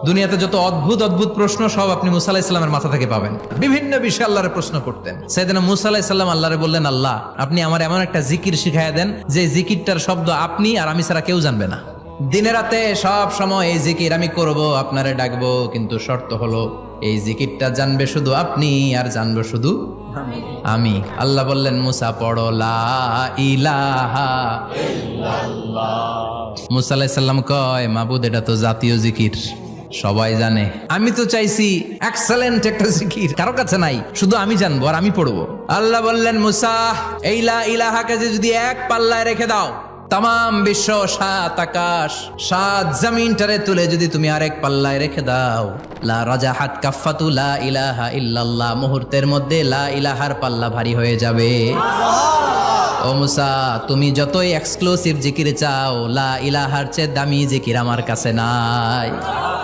দুনিয়াতে যত অদ্ভুত অদ্ভুত প্রশ্ন সব আপনি মুসা আলাইহিস সালামের মাথা থেকে পাবেন। বিভিন্ন বিষয়ে আল্লাহরে প্রশ্ন করতেন। সাইয়েদনা মুসা আলাইহিস সালাম আল্লাহরে বললেন, আল্লাহ আপনি আমার এমন একটা জিকির শিখাইয়া দেন যে জিকিরটার শব্দ আপনি আর আমি ছাড়া কেউ জানবে না। দিনে রাতে সব সময় এই জিকির আমি করব, আপনারে ডাকবো, কিন্তু শর্ত হলো এই জিকিরটা জানবে শুধু আপনি আর জানবো শুধু আমি। আল্লাহ বললেন, মুসা পড়ো লা ইলাহা ইল্লাল্লাহ। মুসা আলাইহিস সালাম কয়, মাবুদ এটা তো জাতীয় জিকির, সবাই জানে। আমি তো চাইছি এক্সেলেন্ট একটা জিকির, কারো কাছে নাই, শুধু আমি জানবো আর আমি পড়বো। আল্লাহ বললেন, মুসা এই লা ইলাহাকে যদি এক পাল্লায় রেখে দাও, তাম বিশ্ব, 7 আকাশ 7 জমিনটারে তুলে যদি তুমি আরেক পাল্লায় রেখে দাও, লা রাজাহাত কাফাতু লা ইলাহা ইল্লাল্লাহ, মুহূর্তের মধ্যে লা ইলাহার পাল্লা ভারী হয়ে যাবে। ও মুসা, তুমি যতই এক্সক্লুসিভ জিকির চাও, লা ইলাহার চেয়ে দামি জিকির আমার কাছে নাই।